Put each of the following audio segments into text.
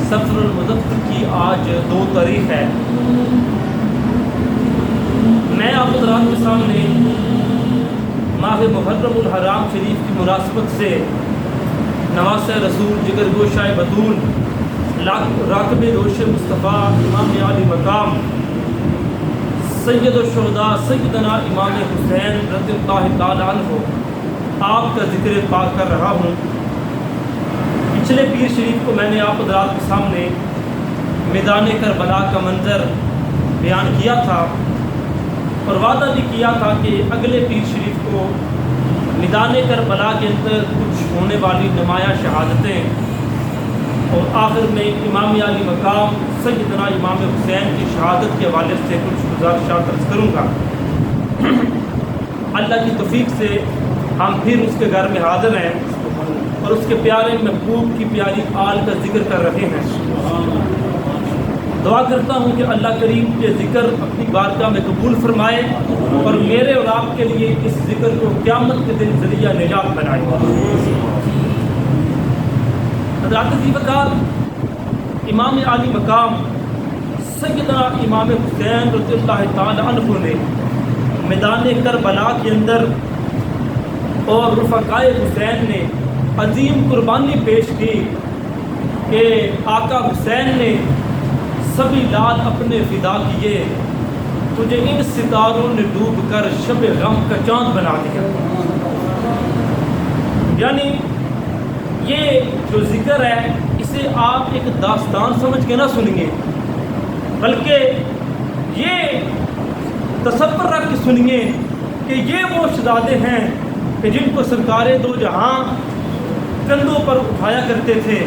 صفر المظفر کی آج 2 تاریخ ہے۔ میں آپ حضرات کے سامنے ماہ محرم الحرام شریف کی مناسبت سے نواس رسول جگر گوشہ بطول راکب روش مصطفیٰ امام عالی مقام سید الشہداء سیدنا امام حسین رضی اللہ تعالیٰ عنہ آپ کا ذکر پاک کر رہا ہوں۔ پچھلے پیر شریف کو میں نے آپ حضرات کے سامنے میدان کربلا کا منظر بیان کیا تھا اور وعدہ بھی کیا تھا کہ اگلے پیر شریف کو میدان کربلا کے اندر کچھ ہونے والی نمایاں شہادتیں اور آخر میں امام عالی مقام سیدنا امام حسین کی شہادت کے حوالے سے کچھ گزارشات عرض کروں گا۔ اللہ کی توفیق سے ہم پھر اس کے گھر میں حاضر ہیں اور اس کے پیارے محبوب کی پیاری آل کا ذکر کر رہے ہیں۔ دعا کرتا ہوں کہ اللہ کریم کے ذکر اپنی بارگاہ میں قبول فرمائے اور میرے اور آپ کے لیے اس ذکر کو قیامت کے دن ذریعہ نجات بنائے۔ حضرات ذی وقار امام عالی مقام سیدنا امام حسین رضی اللہ تعالی عنہ نے میدان کربلا کے اندر اور رفقائے حسین نے عظیم قربانی پیش کی کہ آقا حسین نے سبھی لال اپنے فدا کیے، تجھے ان ستاروں نے ڈوب کر شب غم کا چاند بنا دیا۔ یعنی یہ جو ذکر ہے اسے آپ ایک داستان سمجھ کے نہ سنیں گے، بلکہ یہ تصور رکھ کے سنیں گے کہ یہ وہ شہزادے ہیں کہ جن کو سرکار دو جہاں کندھوں پر اٹھایا کرتے تھے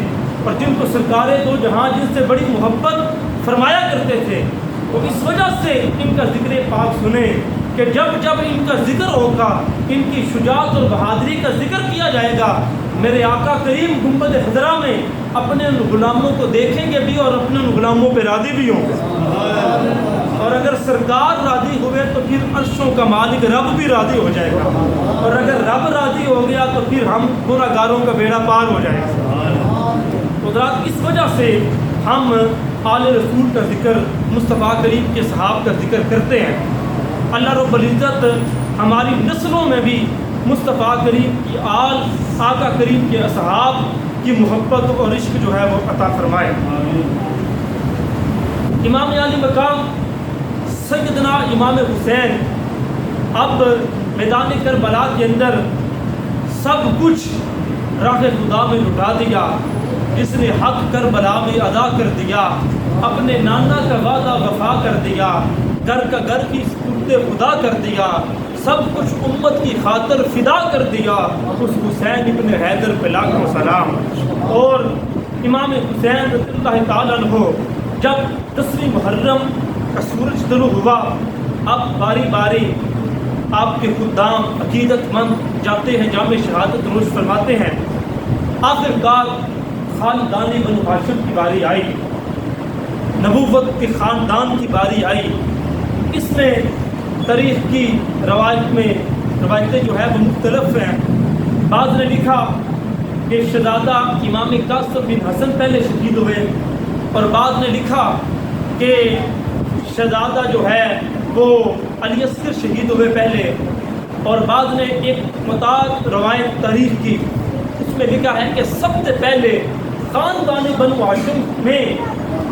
اور جن کو سرکار دو جہاں جن سے بڑی محبت فرمایا کرتے تھے۔ تو اس وجہ سے ان کا ذکر پاک سنیں کہ جب جب ان کا ذکر ہوگا، ان کی شجاعت اور بہادری کا ذکر کیا جائے گا، میرے آقا کریم گنبد خضرا میں اپنے ان غلاموں کو دیکھیں گے بھی اور اپنے ان غلاموں پہ راضی بھی ہوں گے۔ اور اگر سرکار راضی ہوئے تو پھر عرشوں کا مالک رب بھی راضی ہو جائے گا، اور اگر رب راضی ہو گیا تو پھر ہم گناہ گاروں کا بیڑا پار ہو جائے گا۔ حضرات اس وجہ سے ہم آل رسول کا ذکر، مصطفیٰ کریم کے صحاب کا ذکر کرتے ہیں۔ اللہ رب العزت ہماری نسلوں میں بھی مصطفیٰ کریم کی آل، آقا کریم کے اصحاب کی محبت اور عشق جو ہے وہ عطا فرمائے۔ امام عالی مقام سیدنا امام حسین اب میدان کربلا کے اندر سب کچھ راہ خدا میں لٹا دیا، جس نے حق کربلا میں ادا کر دیا، اپنے نانا کا وعدہ وفا کر دیا، گھر کا گھر کی سپرد خدا کر دیا، سب کچھ امت کی خاطر فدا کر دیا۔ اس حسین ابن حیدر پہ لاکھوں سلام۔ اور امام حسین رضی اللہ تعالیٰ عنہ جب 10 محرم کا سورج طلوع ہوا، اب باری باری آپ کے خدام عقیدت مند جاتے ہیں، جامع شہادت نوش فرماتے ہیں۔ آخر کار خاندان بنو ہاشم کی باری آئی، نبوت کے خاندان کی باری آئی۔ اس میں تاریخ کی روایتیں جو ہے وہ مختلف ہیں۔ بعض نے لکھا کہ شہزادہ امام قاسم بن حسن پہلے شہید ہوئے، اور بعض نے لکھا کہ شہزادہ جو ہے وہ علی اصغر شہید ہوئے پہلے، اور بعض نے ایک متعدد روایت تاریخ کی، اس میں لکھا ہے کہ سب سے پہلے خاندان بنو ہاشم میں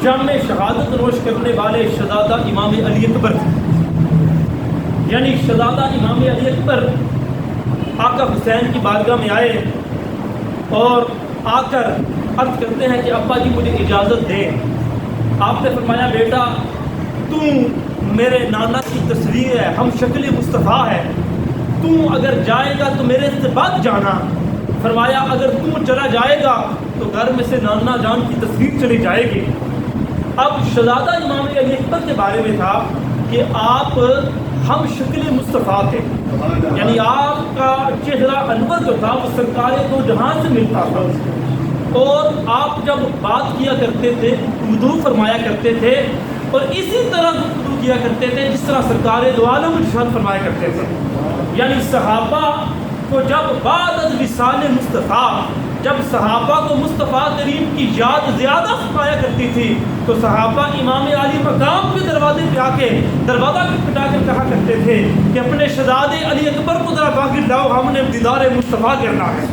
جامع شہادت نوش کرنے والے شہزادہ امام علی اکبر تھے۔ یعنی شہزادہ امام علی اکبر آقا حسین کی بارگاہ میں آئے اور آ کر عرض کرتے ہیں کہ ابا جی مجھے اجازت دیں۔ آپ نے فرمایا بیٹا تو میرے نانا کی تصویر ہے، ہم شکل مصطفیٰ ہے، تو اگر جائے گا تو میرے سے بعد جانا۔ فرمایا اگر تو چلا جائے گا تو گھر میں سے نانا جان کی تصویر چلی جائے گی۔ اب شہزادہ امام علی اکبر کے بارے میں تھا کہ آپ ہم شکل مصطفیٰ تھے، یعنی آپ کا چہرہ انور جو تھا وہ سرکار دو جہاں سے ملتا تھا، اور آپ جب بات کیا کرتے تھے وضو فرمایا کرتے تھے اور اسی طرح گفتگو کیا کرتے تھے جس طرح سرکار دو عالم ارشاد فرمایا کرتے تھے۔ یعنی صحابہ کو جب بعد از وصال مصطفیٰ جب صحابہ کو مصطفیٰ کریم کی یاد زیادہ ستایا کرتی تھی تو صحابہ امام علی مقام کے دروازے پہ آ کے دروازہ پٹا کر کہا کرتے تھے کہ اپنے شہزادے علی اکبر کو ذرا باقی لاؤ، ہم نے دیدار مصطفیٰ کرنا ہے۔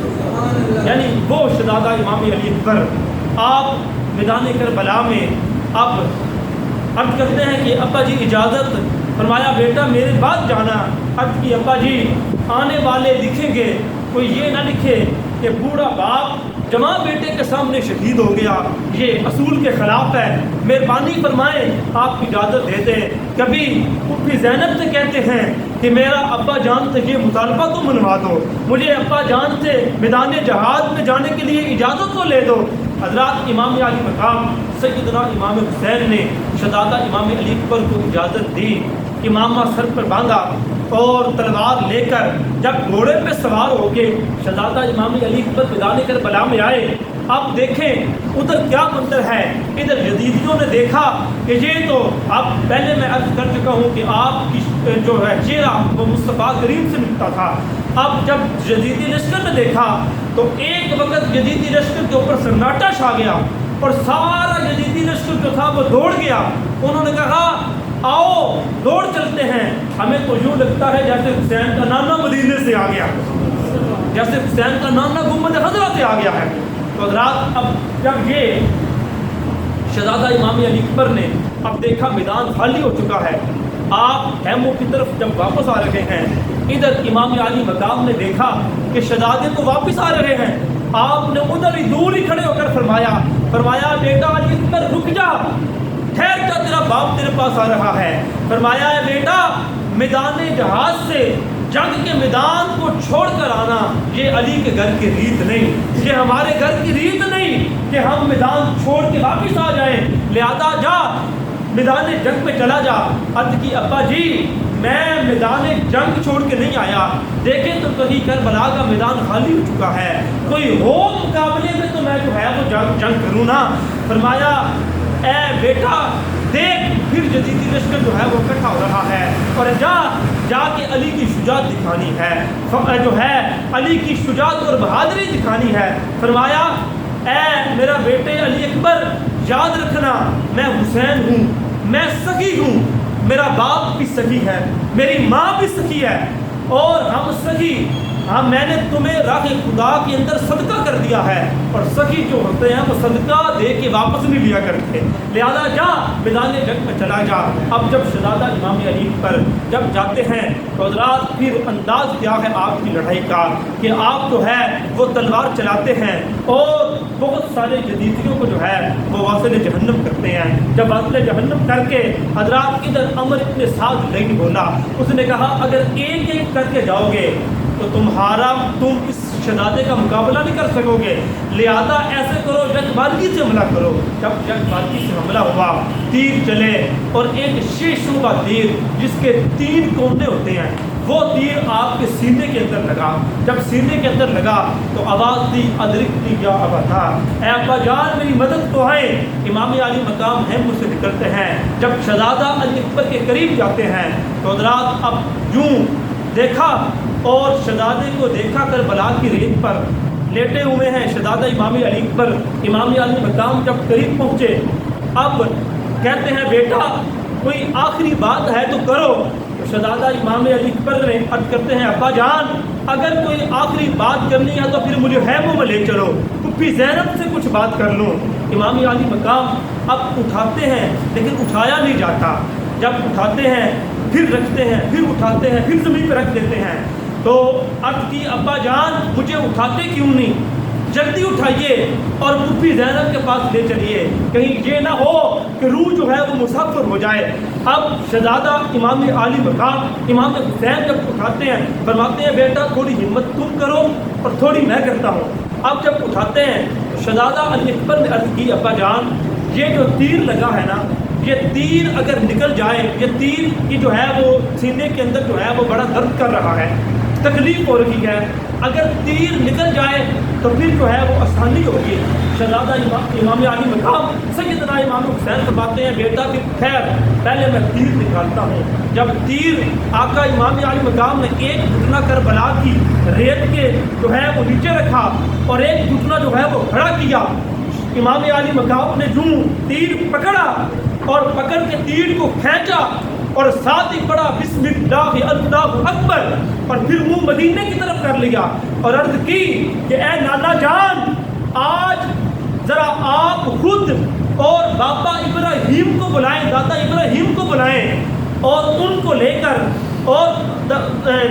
یعنی وہ شہزادہ امام علی اکبر آپ میدان کربلا میں اب عرض کرتے ہیں کہ ابا جی اجازت، فرمایا بیٹا میرے بعد جانا۔ عرض کی ابا جی آنے والے لکھیں گے کوئی یہ نہ لکھے کہ بوڑھا باپ جوان بیٹے کے سامنے شہید ہو گیا، یہ اصول کے خلاف ہے، مہربانی فرمائیں آپ اجازت دے دیں۔ کبھی پھوپھی زینب سے کہتے ہیں کہ میرا ابا جان سے یہ مطالبہ تو منوا دو، مجھے ابا جان سے میدان جہاد میں جانے کے لیے اجازت تو لے دو۔ حضرات امام علی مقام سیدنا امام حسین نے شہزادہ امام علی اکبر کو اجازت دی، امامہ سر پر باندھا اور تلوار لے کر جب گھوڑے پہ سوار ہو کے شہزادہ امام علی اکبر میدان کربلا میں آئے۔ اب دیکھیں ادھر کیا منظر ہے، ادھر یزیدیوں نے دیکھا کہ یہ تو اب پہلے میں عرض کر چکا ہوں کہ آپ کی جو ہے چہرہ وہ مصطفیٰ کریم سے ملتا تھا۔ اب جب یزیدی لشکر نے دیکھا تو ایک وقت یزیدی لشکر کے اوپر سناٹا چھا گیا اور سارا یزیدی لشکر جو تھا وہ دوڑ گیا۔ انہوں نے کہا آؤ دوڑ چلتے ہیں، ہمیں تو یوں لگتا ہے جیسے حسین کا نانا مدینے سے آ گیا، جیسے حسین کا نانا گنبد خضرا سے آ گیا ہے۔ تو حضرات اب جب یہ شہزادہ امام علی اکبر نے اب دیکھا میدان خالی ہو چکا ہے، آپ خیموں کی طرف جب واپس آ رہے ہیں، ادھر امام علی مقام نے دیکھا کہ شہزادے تو واپس آ رہے ہیں، آپ نے ادھر ہی دور ہی کھڑے ہو کر فرمایا بیٹا علی اکبر رک جا، ٹھہر جا، تیرا باپ تیرے پاس آ رہا ہے۔ فرمایا ہے بیٹا میدان جہاد سے جنگ کے میدان کو چھوڑ کر آنا یہ علی کے گھر کی ریت نہیں، یہ ہمارے گھر کی ریت نہیں کہ ہم میدان چھوڑ کے واپس آ جائیں، لہذا جا میدان جنگ میں چلا جا۔ عرض کی ابا جی میں میدان جنگ چھوڑ کے نہیں آیا، دیکھیں تو کہیں کربلا کا میدان خالی ہو چکا ہے، کوئی ہو مقابلے میں تو میں جو ہے وہ جنگ کروں نا۔ فرمایا اے بیٹا دیکھ پھر یزیدی لشکر جو ہے وہ اکٹھا ہو رہا ہے، اور جا کے علی کی شجاعت دکھانی ہے، جو ہے علی کی شجاعت اور بہادری دکھانی ہے۔ فرمایا اے میرا بیٹے علی اکبر یاد رکھنا میں حسین ہوں، میں سخی ہوں، میرا باپ بھی سخی ہے، میری ماں بھی سخی ہے، اور ہم سخی میں نے تمہیں راہ خدا کے اندر صدقہ کر دیا ہے، اور سخی جو ہوتے ہیں وہ صدقہ دے کے واپس نہیں لیا کرتے، لہذا جا میدان جنگ میں چلا جا۔ اب جب شہزادہ امام علی پر جب جاتے ہیں تو حضرات پھر انداز کیا ہے آپ کی لڑائی کا کہ آپ جو ہے وہ تلوار چلاتے ہیں اور بہت سارے یزیدیوں کو جو ہے وہ واصل جہنم کرتے ہیں۔ جب واصل جہنم کر کے حضرات ادھر عمر ابن سعد نہیں بولا، اس نے کہا اگر ایک ایک کر کے جاؤ گے تو تم اس شہزادے کا مقابلہ نہیں کر سکو گے، لہذا ایسے کرو جنگ بازی سے حملہ کرو۔ جب جنگ بازی سے حملہ ہوا، تیر چلے اور ایک شیشوں کا تیر جس کے 3 کونے ہوتے ہیں وہ تیر آپ کے سینے کے اندر لگا۔ جب سینے کے اندر لگا تو آواز دی ادرکتی یا ابا تھا، اے ابا جان میری مدد تو ہے۔ امام علی مقام ہم سے نکلتے ہیں، جب شہزادہ علی اکبر کے قریب جاتے ہیں تو حضرات اب یوں دیکھا اور شہزادے کو دیکھا کربلا کی ریت پر لیٹے ہوئے ہیں شہزادہ امام علی اکبر۔ امام علی مقام جب قریب پہنچے اب کہتے ہیں بیٹا کوئی آخری بات ہے تو کرو۔ تو شہزادہ امام علی اکبر نے عرض کرتے ہیں ابا جان اگر کوئی آخری بات کرنی ہے تو پھر مجھے خیموں میں لے چلو، پھوپھی زینب سے کچھ بات کر لوں۔ امام علی مقام اب اٹھاتے ہیں لیکن اٹھایا نہیں جاتا، جب اٹھاتے ہیں پھر رکھتے ہیں، پھر اٹھاتے ہیں، پھر زمین پہ رکھ دیتے ہیں۔ تو عرض کی ابا جان مجھے اٹھاتے کیوں نہیں، جلدی اٹھائیے اور پھوپھی زینب کے پاس لے چلیے، کہیں یہ نہ ہو کہ روح جو ہے وہ مسافر ہو جائے۔ اب شہزادہ امام علی مقام امام حسین جب اٹھاتے ہیں فرماتے ہیں بیٹا تھوڑی ہمت تم کرو اور تھوڑی میں کرتا ہوں۔ اب جب اٹھاتے ہیں تو شہزادہ علی اکبر نے عرض کی ابا جان یہ جو تیر لگا ہے نا، یہ تیر اگر نکل جائے، یہ تیر کی جو ہے وہ سینے کے اندر جو ہے وہ بڑا درد کر رہا ہے، تکلیف ہو رہی ہے، اگر تیر نکل جائے تو پھر جو ہے وہ آسانی ہوگی، شہزادہ امام علی مقام سیدنا امام حسین فرماتے ہیں بیٹا کہ خیر پہلے میں تیر نکالتا ہوں۔ جب تیر آقا امام علی مقام نے ایک گھٹنا کربلا کی ریت کے جو ہے وہ نیچے رکھا اور ایک گھٹنا جو ہے وہ کھڑا کیا، امام علی مقام نے یوں تیر پکڑا اور پکڑ کے تیر کو کھینچا اور ساتھ ہی پڑا بسم اللہ اللہ اکبر اور پھر منہ مدینے کی طرف کر لیا اور عرض کی کہ اے نانا جان، آج ذرا آپ خود اور بابا ابراہیم کو بلائیں، دادا ابراہیم کو بلائیں اور ان کو لے کر اور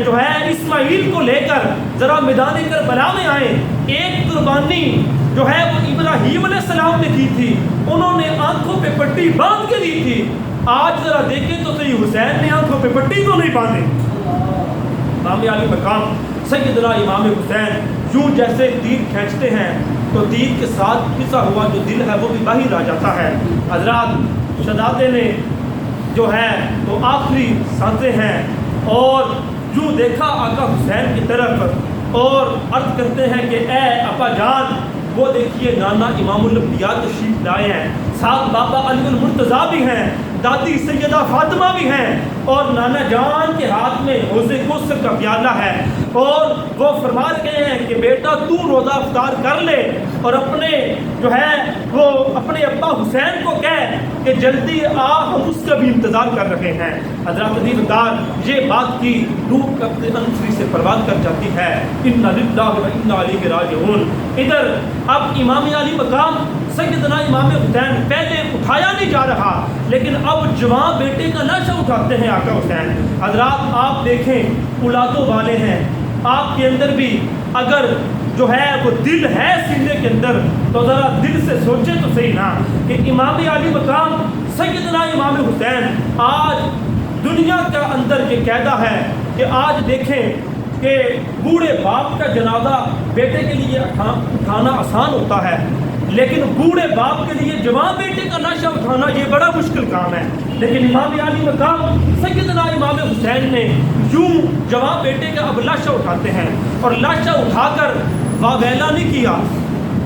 جو ہے اسماعیل کو لے کر ذرا میدان کربلا میں آئیں۔ ایک قربانی جو ہے وہ ابراہیم علیہ السلام نے کی تھی، انہوں نے آنکھوں پہ پٹی باندھ کے دی تھی، آج ذرا دیکھیں تو صحیح حسین نے آنکھوں پہ پٹی تو نہیں باندھی۔ امام علی مقام سیدنا امام حسین یوں جیسے تیر کھینچتے ہیں تو تیر کے ساتھ پسا ہوا جو دل ہے وہ بھی باہر آ جاتا ہے۔ حضرات شہزادے نے جو ہے وہ آخری سانسیں ہیں اور یوں دیکھا آقا حسین کی طرف اور عرض کرتے ہیں کہ اے ابا جان، وہ دیکھیے نانا امام الانبیاء تشریف لائے ہیں، ساتھ بابا علی المرتضیٰ بھی ہیں، دادی سیدہ فاطمہ بھی ہیں اور نانا جان کے ہاتھ میں حوض کوثر کا پیالہ ہے اور وہ فرما رہے ہیں کہ بیٹا تو روزہ افطار کر لے اور اپنے جو ہے وہ اپنے ابا حسین کو کہہ کہ جلدی آ، ہم اس کا بھی انتظار کر رہے ہیں۔ حضرات عزیزدار، یہ بات کی روح اپنے انفری سے پرواز کر جاتی ہے، انا للہ و انا الیہ راجعون۔ ادھر اب امام علی مقام سیدنا امام حسین پہلے اٹھایا نہیں جا رہا لیکن اب جوان بیٹے کا لاشا اٹھاتے ہیں آقا حسین۔ حضرات آپ دیکھیں اولادوں والے ہیں، آپ کے اندر بھی اگر جو ہے وہ دل ہے سینے کے اندر تو ذرا دل سے سوچیں تو صحیح نا کہ امام علی مقام سیدنا امام حسین آج دنیا کا اندر یہ قاعدہ ہے کہ آج دیکھیں کہ بوڑھے باپ کا جنازہ بیٹے کے لیے اٹھانا آسان ہوتا ہے لیکن بوڑھے باپ کے لیے جوان بیٹے کا لاشا اٹھانا یہ بڑا مشکل کام ہے۔ لیکن امام علی مقام سیدنا امام حسین نے یوں جوان بیٹے کا اب لاشا اٹھاتے ہیں اور لاشا اٹھا کر واویلا نہیں کیا،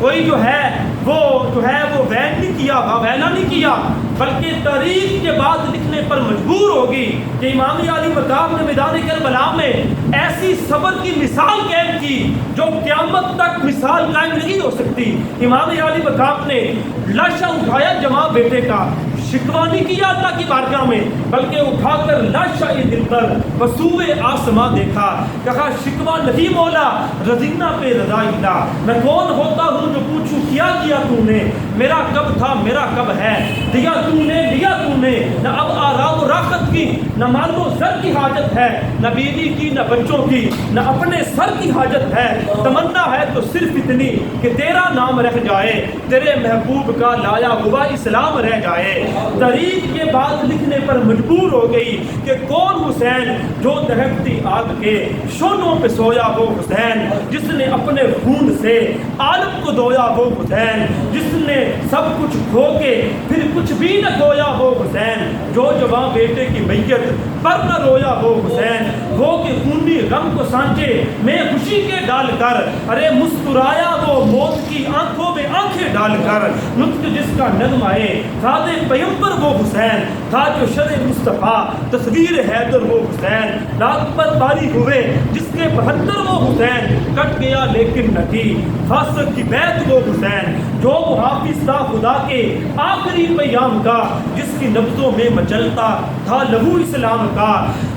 کوئی جو ہے وہ وین نہیں کیا، واویلا نہیں کیا، بلکہ تاریخ کے بعد لکھنے پر مجبور ہوگی کہ امام علی مقام نے میدان کربلا میں ایسی صبر کی مثال قائم کی جو قیامت تک مثال قائم نہیں ہو سکتی۔ امام علی مقام نے لاشا اٹھایا جوان بیٹے کا، شکوہ نہیں کیا اللہ کی بارگاہ میں بلکہ اٹھا کر لاشا دل پر وسوئے آسماں دیکھا، کہا شکوہ نہیں مولا رضینہ پہ رضا الہ، میں کون ہوتا ہوں جو پوچھوں کیا تو نے، میرا کب تھا میرا کب ہے، دیا تو نے لیا تو نے، نہ اب آرام و راحت کی نہ مال و زر کی حاجت ہے، نہ بیوی کی نہ بچوں کی نہ اپنے سر کی حاجت ہے، تمنا ہے تو صرف اتنی کہ تیرا نام رہ جائے، تیرے محبوب کا لایا ہوا اسلام رہ جائے۔ تاریخ کے بعد لکھنے پر مجبور ہو گئی کہ کون حسین جو دہکتی آگ کے شولوں پہ سویا وہ حسین، جس نے اپنے خون سے عالم کو دھویا وہ حسین، جس نے سب کچھ کھو کے پھر کچھ بھی نہ کھویا وہ حسین، جو جوان بیٹے کی میت پر نہ رویا وہ حسین، وہ کہ خونی غم کو سانچے میں خوشی کے ڈال کر، ارے مسکرایا وہ موت کی آنکھوں میں آنکھیں ڈال کر، نطق جس کا نغمائے سادے پیمبر وہ حسین تھا، جو شرع مصطفیٰ تصویر حیدر وہ حسین، رات پر باری ہوئے جس کے 72 وہ حسین، کٹ گیا لیکن نہ کی فاسق کی بیعت وہ حسین، جو محافظ تھا خدا کے آخری پیام کا، جس کی نبضوں میں مچلتا تھا لہو اسلام کا،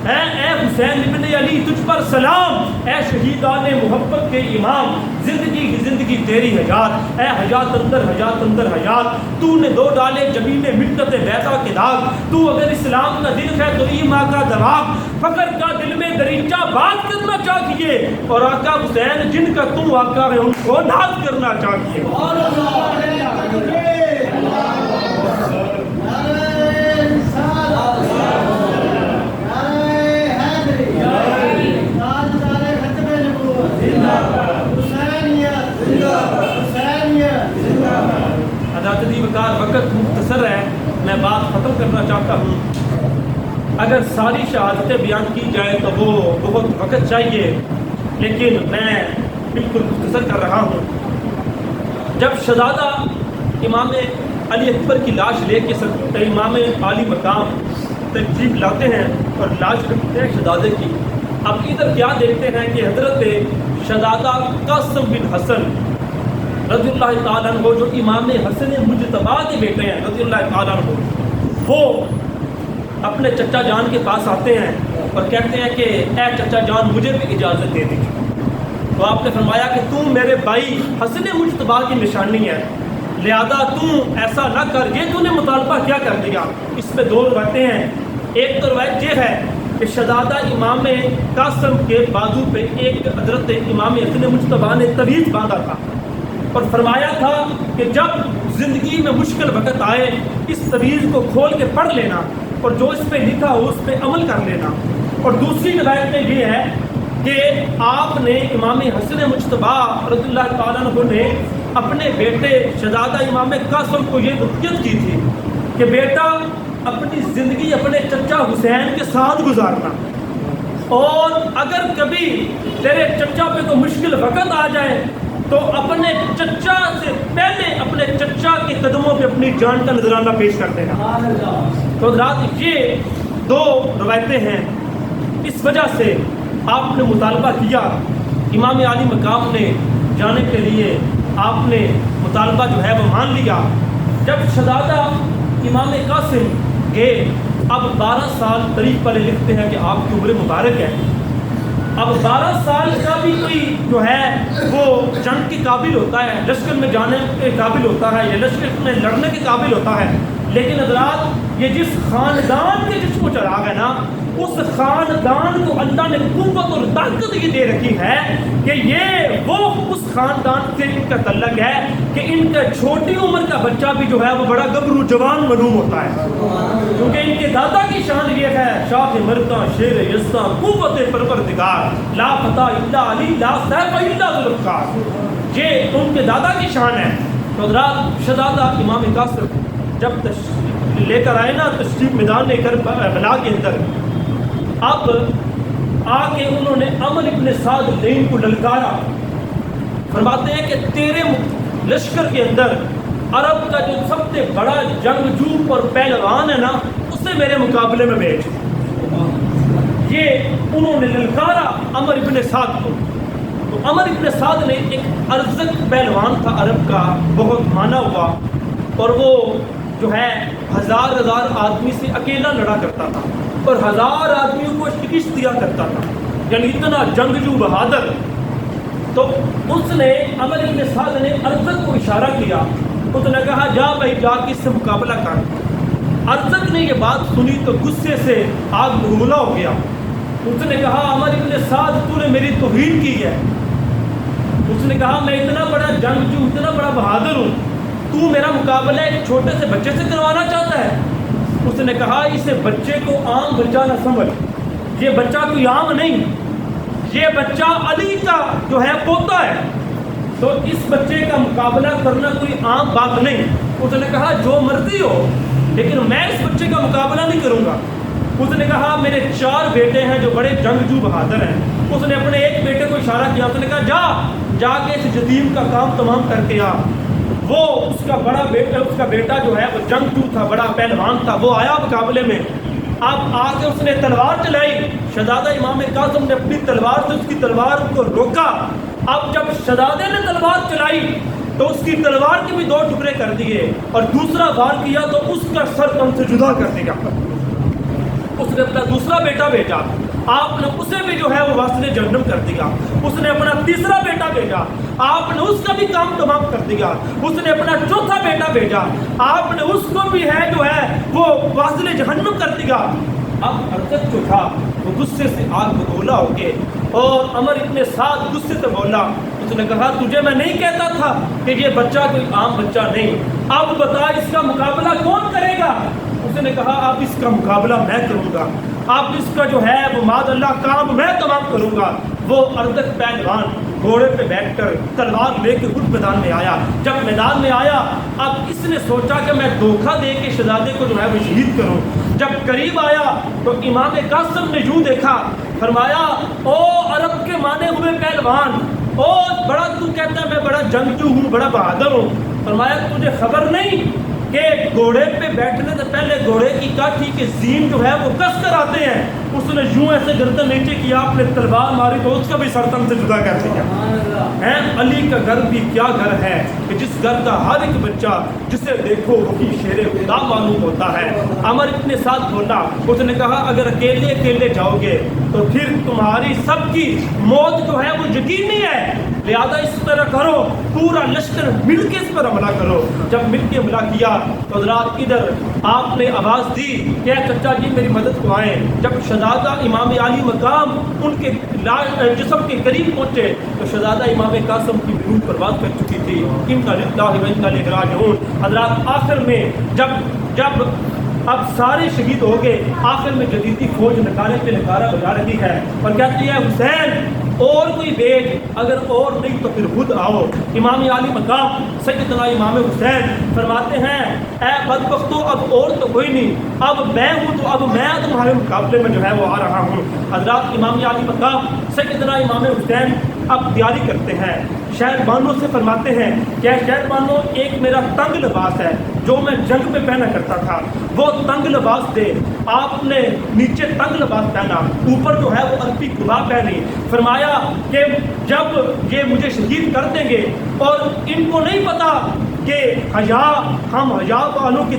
اے حسین ابن علی تجھ پر سلام، اے شہیدان محبت کے امام، زندگی ہی زندگی تیری حیات، اے حیات اندر حیات، تو نے دو ڈالے جبین مدت بیضا کے داغ، تو اگر اسلام کا دل ہے تو ایمان کا دماغ، فخر کا دل میں دریچہ بات کرنا چاہیے، اور آقا حسین جن کا تو آقا ہے ان کو ناز کرنا چاہیے۔ وقت مختصر ہے، میں بات ختم کرنا چاہتا ہوں۔ اگر ساری شہادتیں بیان کی جائیں تو وہ بہت وقت چاہیے، لیکن میں بالکل مختصر کر رہا ہوں۔ جب شہزادہ امام علی اکبر کی لاش لے کے امام عالی مقام تشریف لاتے ہیں اور لاش رکھتے ہیں شہزادے کی، اب ادھر کیا دیکھتے ہیں کہ حضرت شہزادہ قاسم بن حسن رضی اللہ تعالیٰ عنہ جو امام حسن مجتبیٰ کے بیٹے ہیں رضی اللہ تعالیٰ عنہ، وہ اپنے چچا جان کے پاس آتے ہیں اور کہتے ہیں کہ اے چچا جان مجھے بھی اجازت دے دیجیے۔ تو آپ نے فرمایا کہ تم میرے بھائی حسن مجتبیٰ کی نشانی ہے، لہذا تم ایسا نہ کر، یہ تو نے مطالبہ کیا کر دیا۔ اس پہ دو روایتیں ہیں، ایک تو روایت یہ ہے کہ شہزادہ امام قاسم کے بازو پہ ایک حضرت امام حسن مجتبیٰ نے تویز باندھا تھا اور فرمایا تھا کہ جب زندگی میں مشکل وقت آئے اس تویز کو کھول کے پڑھ لینا اور جو اس پہ لکھا ہو اس پہ عمل کر لینا۔ اور دوسری روایت میں یہ ہے کہ آپ نے امام حسن مجتبیٰ رضی اللہ تعالیٰ عنہ نے اپنے بیٹے شہزادہ امام قاسم کو یہ وصیت کی تھی کہ بیٹا اپنی زندگی اپنے چچا حسین کے ساتھ گزارنا، اور اگر کبھی تیرے چچا پہ کوئی مشکل وقت آ جائے تو اپنے چچا سے پہلے اپنے چچا کے قدموں پہ اپنی جان کا نذرانہ پیش کر دینا۔ تو حضرات یہ دو روایتیں ہیں، اس وجہ سے آپ نے مطالبہ کیا، امام عالی مقام نے جانے کے لیے آپ نے مطالبہ جو ہے وہ مان لیا۔ جب شہزادہ امام قاسم گئے، اب 12 سال تاریخ والے لکھتے ہیں کہ آپ کی عمر مبارک ہے، اب 12 سال کا بھی کوئی جو ہے وہ جنگ کے قابل ہوتا ہے، لشکر میں جانے کے قابل ہوتا ہے یا لشکر میں لڑنے کے قابل ہوتا ہے، لیکن حضرات یہ جس خاندان کے جس کو چراغ ہے نا، اس خاندان کو اللہ نے قوت اور طاقت یہ دے رکھی ہے کہ یہ وہ اس خاندان سے ان کا تعلق ہے کہ ان کا چھوٹی عمر کا بچہ بھی جو ہے وہ بڑا گبرو جوان معلوم ہوتا ہے، کیونکہ ان کے دادا کی شان یہ ہے شاہ مرداں شیر یزداں قوت پروردگار لا فتح الا علی لا سیف الا ذوالفقار، یہ ان کے دادا کی شان ہے۔ تو حضرات شہزادہ امام قاسم جب تشریف لے کر آئے نا تشریف میدان لے کر بلا کے اندر، اب آ کے انہوں نے عمر ابن سعد لین کو للکارا، فرماتے ہیں کہ تیرے لشکر کے اندر عرب کا جو سب سے بڑا جنگجو اور پہلوان ہے نا اسے میرے مقابلے میں بھیج۔ یہ انہوں نے للکارا عمر ابن سعد کو۔ تو عمر ابن سعد نے ایک ارزق پہلوان تھا عرب کا، بہت مانا ہوا، اور وہ جو ہے ہزار آدمی سے اکیلا لڑا کرتا تھا اور 1000 آدمیوں کو شکست دیا کرتا تھا، یعنی اتنا جنگجو بہادر۔ تو اس نے عمر ابن سعد نے ارزق کو اشارہ کیا، اس نے کہا جا بھائی جا کے اس سے مقابلہ کر۔ ارزق نے یہ بات سنی تو غصے سے آگ بگولا ہو گیا، اس نے کہا عمر ابن سعد تو نے میری توہین کی ہے، اس نے کہا میں اتنا بڑا جنگجو اتنا بڑا بہادر ہوں، تو میرا مقابلہ ایک چھوٹے سے بچے سے کروانا چاہتا ہے؟ اس نے کہا اس بچے کو عام بچہ نہ سمجھ، یہ بچہ کوئی عام نہیں، یہ بچہ علی کا جو ہے پوتا ہے، تو اس بچے کا مقابلہ کرنا کوئی عام بات نہیں۔ اس نے کہا جو مرضی ہو لیکن میں اس بچے کا مقابلہ نہیں کروں گا۔ اس نے کہا میرے 4 بیٹے ہیں جو بڑے جنگجو بہادر ہیں۔ اس نے اپنے ایک بیٹے کو اشارہ کیا، اس نے کہا جا کے اس یتیم کا کام تمام کر کے آ۔ وہ اس کا بیٹا جو ہے وہ جنگجو تھا، بڑا پہلوان تھا، وہ آیا مقابلے میں۔ اب آ کے اس نے تلوار چلائی، شہزادہ امام قاسم نے اپنی تلوار سے اس کی تلوار کو روکا۔ اب جب شہزادے نے تلوار چلائی تو اس کی تلوار کے بھی 2 ٹکڑے کر دیے اور دوسرا وار کیا تو اس کا سر تن سے جدا کر دیا۔ اس نے اپنا دوسرا بیٹا بھیجا، آپ نے اسے بھی جو ہے وہ واسطے جہنم کر دیا۔ اس نے اپنا تیسرا بیٹا بھیجا، آپ نے اس کا بھی کام تمام کر دیا۔ اس نے اپنا چوتھا بیٹا بھیجا، آپ نے اس کو بھی ہے جو ہے وہ واسطے جہنم کر دیا۔ اب ارزق جو تھا وہ غصے سے آگ بگولا ہو کے، اور عمر ابن سعد غصے سے بولا، اس نے کہا تجھے میں نہیں کہتا تھا کہ یہ بچہ کوئی عام بچہ نہیں، اب بتا اس کا مقابلہ کون کرے گا؟ اس نے کہا اب اس کا مقابلہ میں کروں گا، اب اس کا جو ہے وہ ماد اللہ کام میں تمام کروں گا۔ وہ ارزق پہلوان گھوڑے پہ بیٹھ کر تلوار لے کے خود میدان میں آیا۔ جب میدان میں آیا اب اس نے سوچا کہ میں دھوکہ دے کے شہزادے کو جو ہے وہ شہید کروں۔ جب قریب آیا تو امام قاسم نے یوں دیکھا، فرمایا او عرب کے مانے ہوئے پہلوان، اور بڑا تو کہتا ہے میں بڑا جنگجو ہوں، بڑا بہادر ہوں. فرمایا تجھے خبر نہیں کہ گھوڑے پہ بیٹھنے سے پہلے گھوڑے کی کاٹھی کے زین جو ہے وہ کس کر آتے ہیں. اس نے یوں ایسے گردن نیچے کیا، آپ نے تلوار ماری تو اس کا بھی سر تن سے جدا کر دیا. علی کا گھر بھی کیا گھر ہے کہ جس گھر کا ہر ایک بچہ جسے دیکھو وہی شیر خدا معلوم ہوتا ہے. عمر اتنے ساتھ بولا، اس نے کہا اگر اکیلے اکیلے جاؤ گے تو پھر تمہاری سب کی موت جو ہے وہ یقینی ہے، لہذا اس طرح کرو پورا لشکر مل کے اس پر حملہ کرو. جب مل کے حملہ کیا تو حضرات ادھر آپ نے آواز دی کہ چچا جی میری مدد کو آئیں. جب شہزادہ امام علی مقام ان کے جسم کے قریب پہنچے تو شہزادہ امام قاسم کی روح پرواز کر چکی تھی. انا للہ و انا الیہ راجعون. حضرات آخر میں جب اب سارے شہید ہو گئے، آخر میں جدیدی فوج نکالے پہ نکارہ بجا رہی ہے اور کہتی ہے حسین اور کوئی بھیج، اگر اور نہیں تو پھر خود آؤ. امام علی مقام سیدنا امام حسین فرماتے ہیں اے بدبختو اب اور تو کوئی نہیں، اب میں ہوں تو اب میں تمہارے مقابلے میں جو ہے وہ آ رہا ہوں. حضرات امام علی مقام سیدنا امام حسین اب تیاری کرتے ہیں. شہر بانو سے فرماتے ہیں کہ شہر بانو ایک میرا تنگ لباس ہے جو میں جنگ میں پہنا کرتا تھا، وہ تنگ لباس دے. آپ نے نیچے تنگ لباس پہنا، اوپر جو ہے وہ عربی قبا پہنی. فرمایا کہ جب یہ مجھے شہید کر دیں گے اور ان کو نہیں پتا کہ حیا ہم حیا والوں کی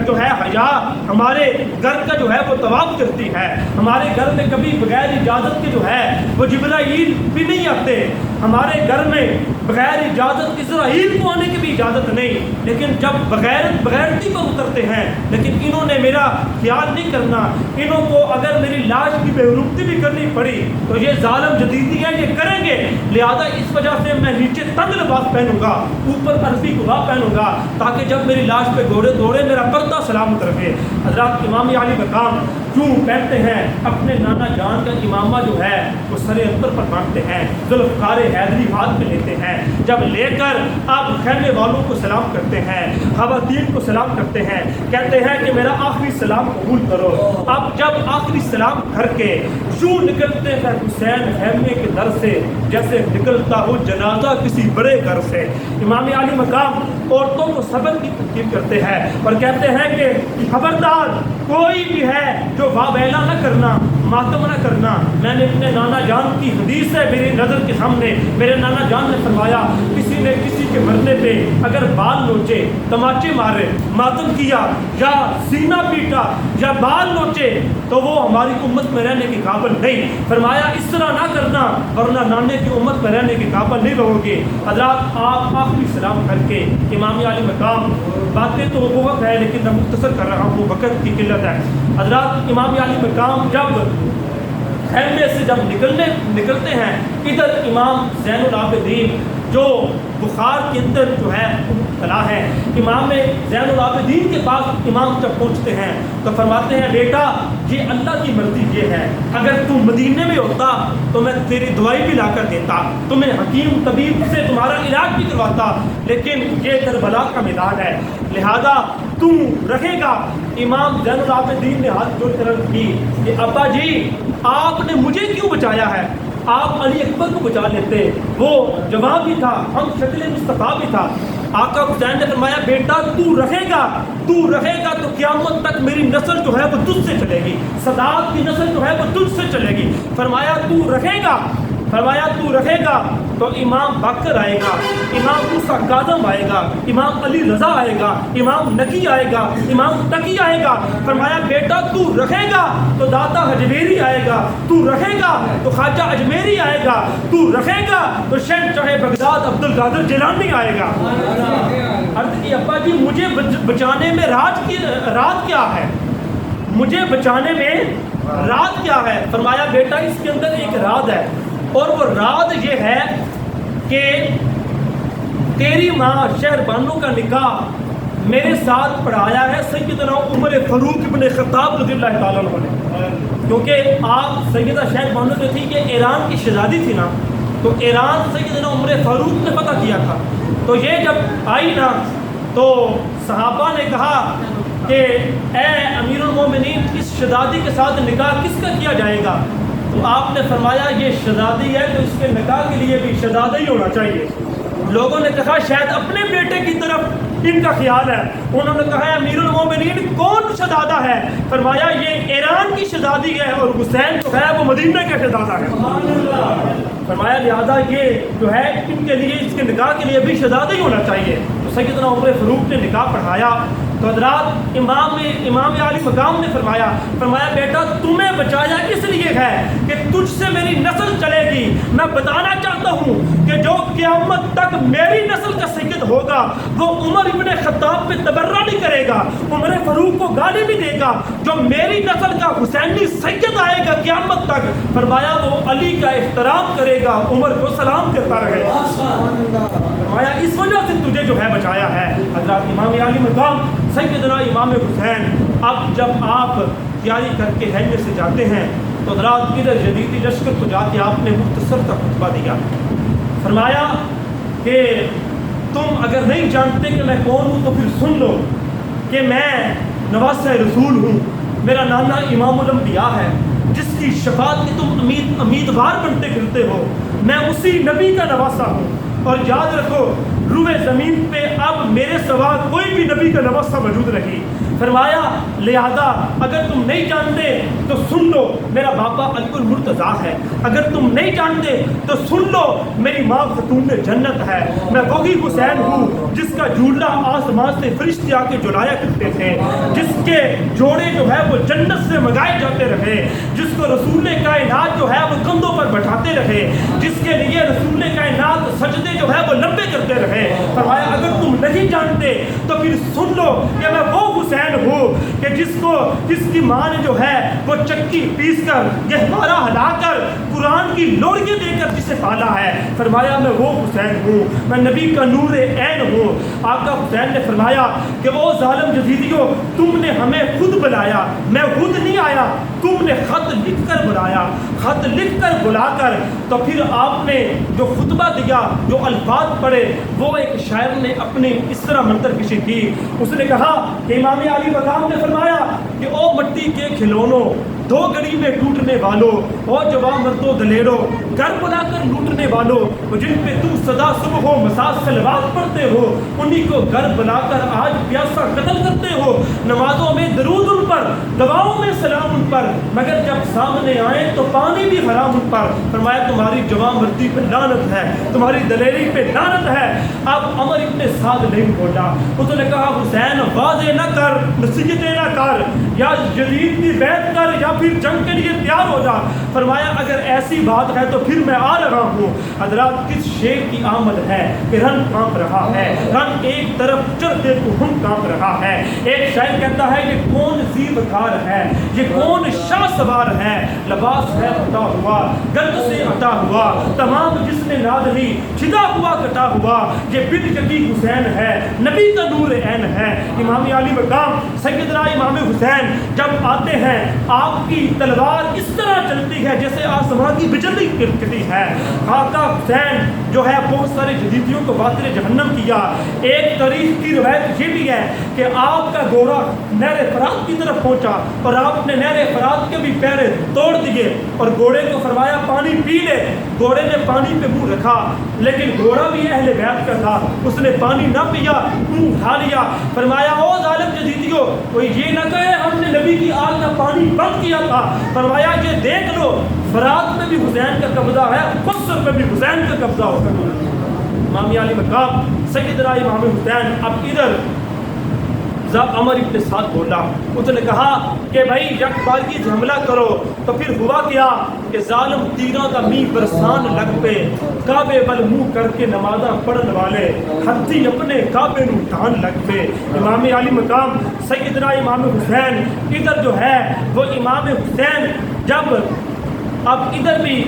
جو ہے حیا ہمارے گھر کا جو ہے وہ طواف کرتی ہے، ہمارے گھر میں کبھی بغیر اجازت کے جو ہے وہ جبرائیل بھی نہیں آتے، ہمارے گھر میں بغیر اجازت اسرائیل کو آنے کی بھی اجازت نہیں. لیکن جب بغیرتی پر اترتے ہیں، لیکن انہوں نے میرا خیال نہیں کرنا. انہوں کو اگر میری لاش کی بے رغبتی بھی کرنی پڑی تو یہ ظالم جدیدی ہے، یہ کریں گے. لہذا اس وجہ سے میں نیچے تنگ لباس پہنوں گا، اوپر عربی قبا پہنوں گا تاکہ جب میری لاش پہ گھوڑے دوڑے میرا پردہ سلامت رہے. حضرات امام علی مقام کیوں پہنتے ہیں اپنے نانا جان کا امامہ جو ہے وہ سر انور پر باندھتے ہیں، ذوالفقار حیدری ہاتھ میں لیتے ہیں. جب لے کر آپ خیمے والوں کو سلام کرتے ہیں، خواتین کو سلام کرتے ہیں، کہتے ہیں کہ میرا آخری سلام قبول کرو. اب جب آخری سلام کر کے یوں نکلتے ہیں حسین خیمے کے در سے جیسے نکلتا ہو جنازہ کسی بڑے گھر سے. امام علی مقام عورتوں کو صبر کی تلقین کرتے ہیں اور کہتے ہیں کہ خبردار کوئی بھی ہے جو واویلا نہ کرنا، ماتم نہ کرنا. میں نے اپنے نانا جان کی حدیث ہے میری نظر کے سامنے، میرے نانا جان نے فرمایا کسی نے کسی کے مرنے پہ اگر بال نوچے، تماچے مارے، ماتم کیا یا سینہ پیٹا یا بال نوچے تو وہ ہماری امت میں رہنے کے قابل نہیں. فرمایا اس طرح نہ کرنا ورنہ نانے کی امت میں رہنے کے قابل نہیں رہو گے. حضرات آپ آخری سلام کر کے امام علی مقام، باتیں تو بہت ہے لیکن میں مختصر کر رہا ہوں، وقت کی قلت ہے. حضرات امام علی مقام جب خیمے سے جب نکلتے ہیں، ادھر امام زین العابدین جو بخار کے اندر جو ہے مبتلا ہے، امام زین العابدین کے پاس امام جب پہنچتے ہیں تو فرماتے ہیں بیٹا یہ اللہ کی مرضی یہ ہے، اگر تم مدینے میں ہوتا تو میں تیری دوائی بھی لا کر دیتا، تمہیں حکیم طبیب سے تمہارا علاج بھی کرواتا، لیکن یہ کربلا کا میدان ہے لہذا تم رہے گا. امام زین العابدین نے ہاتھ جوڑ کر عرض کی کہ ابا جی آپ نے مجھے کیوں بچایا ہے، آپ علی اکبر کو بچا لیتے، وہ جواب بھی تھا، ہم شکل مصطفیٰ بھی تھا. آقا حسین نے فرمایا بیٹا تو رہے گا تو قیامت تک میری نسل جو ہے وہ تجھ سے چلے گی، سادات کی نسل جو ہے وہ تجھ سے چلے گی. فرمایا تو رہے گا تو امام باقر آئے گا، امام موسیٰ کاظم آئے گا، امام علی رضا آئے گا، امام نقی آئے گا، امام تقی آئے گا. فرمایا بیٹا تو رہے گا تو داتا حجویری آئے گا، تو رہے گا تو خواجہ اجمیری آئے گا، تو رہے گا تو شہنشاہ بغداد عبد القادر جیلانی آئے گا. عرض کی ابا جی مجھے بچانے میں رات کیا ہے، مجھے بچانے میں رات کیا ہے. فرمایا بیٹا اس کے اندر ایک راز ہے اور وہ راز یہ ہے کہ تیری ماں شہر بانو کا نکاح میرے ساتھ پڑھایا ہے سیدنا عمر فاروق ابن خطاب رضی اللہ تعالیٰ عنہ نے، کیونکہ آپ سیدہ شہر بانو جو تھی کہ ایران کی شہزادی تھی نا، تو ایران سیدنا عمر فاروق نے فتح کیا تھا. تو یہ جب آئی نا تو صحابہ نے کہا کہ اے امیر المومنین اس شہزادی کے ساتھ نکاح کس کا کیا جائے گا. تو آپ نے فرمایا یہ شہزادی ہے تو اس کے نکاح کے لیے بھی شہزادہ ہی ہونا چاہیے۔ لوگوں نے کہا شاید اپنے بیٹے کی طرف ان کا خیال ہے۔ انہوں نے کہا امیر المومنین کون شہزادہ ہے؟ فرمایا یہ ایران کی شہزادی ہے اور حسین جو ہے وہ مدینہ کا شہزادہ ہے۔ فرمایا لہذا یہ جو ہے ان کے لیے اس کے نکاح کے لیے بھی شہزادہ ہی ہونا چاہیے۔ تو سیدنا عمر فاروق نے نکاح پڑھایا تو حضرات امام عالی مقام نے فرمایا بیٹا تمہیں بچایا اس لیے ہے کہ تجھ سے میری نسل چلے گی۔ میں بتانا چاہتا ہوں کہ جو قیامت تک میری نسل کا سید ہوگا وہ عمر ابن خطاب پہ تبرہ نہیں کرے گا، عمر فاروق کو گالی بھی دے گا۔ جو میری نسل کا حسینی سید آئے گا قیامت تک، فرمایا وہ علی کا احترام کرے گا، عمر کو سلام کرتا رہے گا۔ فرمایا اس وجہ سے تجھے جو ہے بچایا ہے۔ حضرات امام عالی مقام سیدنا امام حسین اب جب آپ تیاری کر کے ہینڈ سے جاتے ہیں تو حضرات ادھر جدیدی لشکر کو جا کے آپ نے مختصر کا خطبہ دیا۔ فرمایا کہ تم اگر نہیں جانتے کہ میں کون ہوں تو پھر سن لو کہ میں نواسہ رسول ہوں، میرا نانا امام الانبیاء ہے جس کی شفاعت کے تم امیدوار بنتے پھرتے ہو، میں اسی نبی کا نواسہ ہوں۔ اور یاد رکھو روئے زمین پہ اب میرے سوا کوئی بھی نبی کا نواسہ موجود نہیں۔ فرمایا لہذا اگر تم نہیں جانتے تو سن لو میرا باپا علی المرتضیٰ ہے، اگر تم نہیں جانتے تو سن لو میری ماں خاتون جنت ہے، میں وہی حسین ہوں جس کا جھولا آسمان سے فرشتے آ کے جلایا کرتے تھے، جس کے جوڑے جو ہے وہ جنت سے منگائے جاتے رہے، جس کو رسول کائنات جو ہے وہ کندھوں پر بٹھاتے رہے، جس کے لیے رسول کائنات سجدے جو ہے وہ لمبے کرتے رہے۔ فرمایا اگر تم نہیں جانتے تو پھر سن لو کہ میں وہ حسین ہوں کہ جس کی ماں نے جو ہے وہ چکی پیس کر گہوارہ ہلا کر قرآن کی لوڑیاں دے کر جسے پالا ہے۔ فرمایا میں وہ حسین ہوں، میں نبی کا نور عین ہوں۔ آقا حسین نے فرمایا کہ وہ ظالم یزیدیوں تم نے ہمیں خود بلایا، میں خود نہیں آیا، تم نے خط لکھ کر بلایا، خط لکھ کر بلا کر تو پھر آپ نے جو خطبہ دیا، جو الفاظ پڑھے، وہ ایک شاعر نے اپنی اس طرح منتر کشی کی۔ اس نے کہا کہ امام علی مقام نے فرمایا کہ او مٹی کے کھلونوں، دو گڑی میں ٹوٹنے والوں، او جوان مردوں دلیروں، گھر بلا کر لوٹنے والوں، جن پہ تم سدا صبح و مساء صلوات پڑھتے ہو، انہی کو گھر بلا کر آج پیاسا قتل کرتے ہو۔ نمازوں میں درود ان پر، دعاؤں میں سلام ان پر، مگر جب سامنے آئیں تو پانی بھی حرام ان پر۔ فرمایا تمہاری جوان مردی پہ لعنت ہے، تمہاری دلیری پہ لعنت ہے۔ اب عمر ابن سعد نہیں بولا، اس نے کہا حسین واضح نہ کر، نصیحتیں نہ کر، یا یزید کی بیعت کر یا پھر جنگ کے لیے تیار ہو جا۔ فرمایا اگر ایسی بات ہے تو پھر میں آ رہا ہوں۔ حضرات کس شیر کی آمد ہے کہ رن کانپ رہا ہے، رن ایک طرف چڑھتے تو ہم کانپ رہا ہے۔ ایک شاعر کہتا ہے یہ کون زیب کار ہے، یہ کون شاہ سوار ہے، لباس ہے عطا ہوا گرد سے عطا ہوا، تمام جس نے ناد لی چھدا ہوا کٹا ہوا، یہ بن جگی حسین ہے، نبی کا نور عین ہے۔ امام علی مقام سیدنا امام حسین جب آتے ہیں آپ کی تلوار اس طرح چلتی ہے جیسے آسمان کی بجلی کرتی ہے۔ آقا حسین جو ہے بہت سارے جدیدیوں کو باطل جہنم کیا۔ ایک تاریخ کی روایت یہ بھی ہے کہ آپ کا گھوڑا نہر فرات کی طرف پہنچا اور آپ نے نہر فرات کے بھی پیرے توڑ دیے اور گھوڑے کو فرمایا پانی پی لے۔ گھوڑے نے پانی پہ منہ رکھا لیکن گھوڑا بھی اہل بیت کا تھا، اس نے پانی نہ پیا، منہ اٹھا لیا۔ فرمایا او ظالم جدیدیوں کوئی یہ نہ کہے ہم نے نبی کی آگ کا پانی بند کیا تھا۔ فرمایا یہ دیکھ لو فرات میں بھی حسین کا قبضہ ہے، قصر میں بھی حسین کا قبضہ ہوگا۔ امام علی مقام سیدنا امام حسین اب ادھر جب عمر ابن سعد بولا، اس نے کہا کہ بھائی یک بارگی حملہ کرو۔ تو پھر ہوا کیا کہ ظالم تیروں کا می برسان لگ پہ، کعبے بل منہ کر کے نمازاں پڑھن والے، ہتھی اپنے کعبے نو ٹھان لگ پہ۔ امام علی مقام سیدنا امام حسین ادھر جو ہے وہ امام حسین جب اب ادھر بھی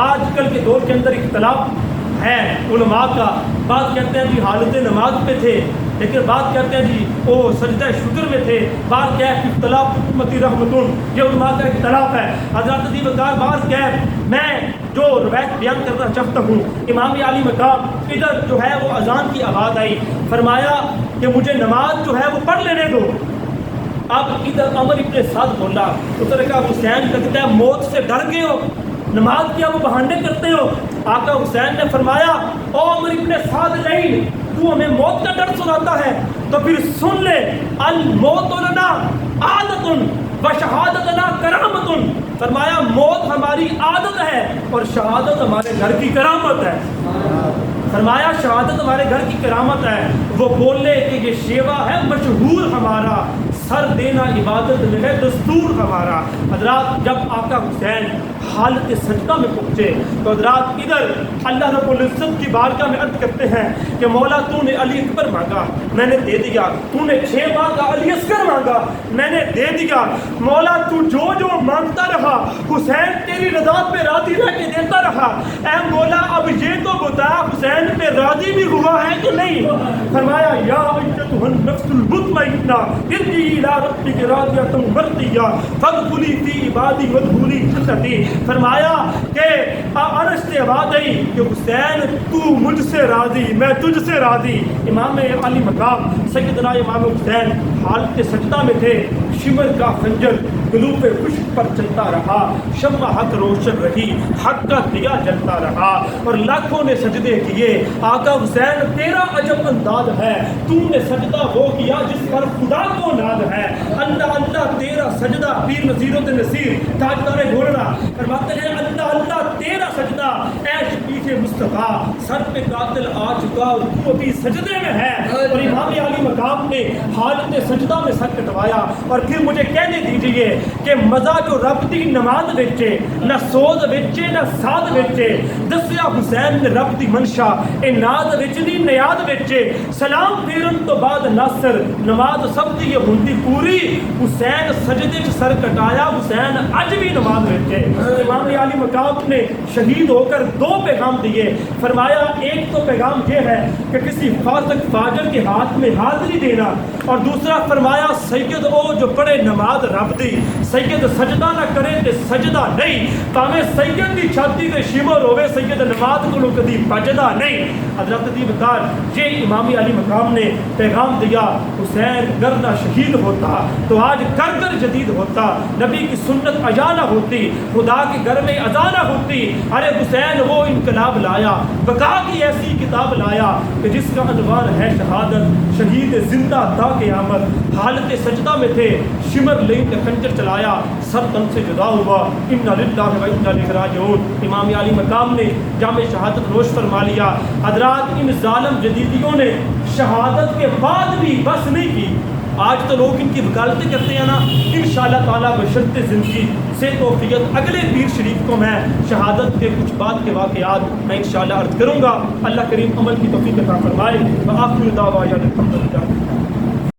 آج کل کے دور کے اندر اختلاف ہے علماء کا، بعض کہتے ہیں جی حالت نماز پہ تھے، لیکن بات کہتے ہیں جی وہ سجدہ شکر میں تھے، بات کیا ہے اختلاف امتی رحمتن، یہ علماء کا اختلاف ہے۔ حضرات عزیز وقار بات کیا ہے، میں جو روایت بیان کرنا چاہتا ہوں، امام علی مقام ادھر جو ہے وہ اذان کی آواز آئی، فرمایا کہ مجھے نماز جو ہے وہ پڑھ لینے دو۔ اب ادھر عمر ابن سعد بولا، اس نے کہا حسین لگتا ہے موت سے ڈر گئے ہو، نماز کیا وہ بہانے کرتے ہو؟ آقا حسین نے فرمایا او عمر ابن سعد نہیں، تو ہمیں موت کا ڈر سناتا ہے تو پھر سن لے، الموت لنا عادت و شہادتنا کرامت، فرمایا موت ہماری عادت ہے اور شہادت ہمارے گھر کی کرامت ہے، فرمایا شہادت ہمارے گھر کی کرامت ہے۔ وہ بولے کہ یہ شیوا ہے مشہور ہمارا، سر دینا عبادت میں ہے دستور ہمارا۔ حضرات جب آقا حسین حالت سجدہ میں پہنچے تو حضرات ادھر اللہ رب العزت کی بارگاہ میں عرض کرتے ہیں کہ مولا تو نے علی اکبر مانگا میں نے دے دیا، تو نے 6 مانگا علی اصغر مانگا میں نے دے دیا، مولا تو جو جو مانگتا رہا حسین تیری رضا پہ راضی رہ کے دیتا رہا، اے مولا اب یہ تو بتا حسین پہ راضی بھی ہوا ہے کہ نہیں؟ فرمایا یا ایتھا النفس المطمئنہ ارجعی الی ربک راضیۃ مرضیہ فادخلی فی عبادی وادخلی جنتی۔ فرمایا کہ عرش سے آواز آئی کہ حسین تو مجھ سے راضی میں تجھ سے راضی۔ امام علی مقام سیدنا امام حسین حالت سجدہ میں تھے، شمر کا خنجر قلوب خشک پر چلتا رہا، شمع حق روشن رہی، حق کا دیا جلتا رہا اور لاکھوں نے سجدے کیے۔ آقا حسین تیرا عجب انداز ہے، تو نے سجدہ وہ کیا جس پر خدا کو ناز ہے، اللہ اللہ تیرا سجدہ، پیر نصیرت نصیر تاجدار گھوڑا فرماتے ہیں اللہ اللہ تیرا سجدہ، اے شفیع مصطفیٰ سر پہ قاتل آ چکا تو ابھی سجدے میں ہے۔ اور امام علی مقام نے حالت سجدہ میں سر کٹوایا اور پھر مجھے کہنے دیجئے کہ مزہ جو رب دی نماز وچے نہ سوز وچے نہ ساد وچے، دسیا حسین نے رب دی منشا اے ناز وچ دی نیاد وچے، سلام پھیرن تو بعد ناصر نماز سب دی یہ ہوندی پوری، حسین سجدے چ سر کٹایا حسین اج بھی نماز وچے۔ امام علی مقام نے شہید ہو کر 2 پیغام دیے، فرمایا ایک تو پیغام یہ ہے کہ کسی فاسق فاجر کے ہاتھ میں حاضری دینا، اور دوسرا فرمایا سید او جو پڑھے نماز رب دی، سید سجدہ نہ کرے تے سجدہ نہیں، پاویں سید دی چھاتی تے شمر ہوے سید نماز کو کدی بجدا نہیں۔ حضرت دی بتار یہ امام علی مقام نے پیغام دیا، حسین گر نہ شہید ہوتا تو آج کر جدید ہوتا، نبی کی سنت اجا نہ ہوتی، خدا کے گھر میں اذان نہ ہوتی، ارے حسین وہ انقلاب لایا، بقا کی ایسی کتاب لایا کہ جس کا عنوان ہے شہادت، شہید زندہ تا قیامت۔ حالت سجدہ میں تھے، شمر لے کے خنجر چلایا، سر تن سے جدا ہوا، انا للہ و انا الیہ راجعون۔ امام علی مقام نے جام شہادت نوش فرما لیا۔ حضرات ان ظالم جدیدیوں نے شہادت کے بعد بھی بس نہیں کی، آج تو لوگ ان کی وکالتیں کرتے ہیں نا، انشاءاللہ تعالیٰ بشرط زندگی سے توفیق اگلے پیر شریف کو میں شہادت کے کچھ بعد کے واقعات میں انشاءاللہ عرض کروں گا۔ اللہ کریم عمل کی توفیق عطا فرمائے۔ وآخر دعوانا الحمدللہ۔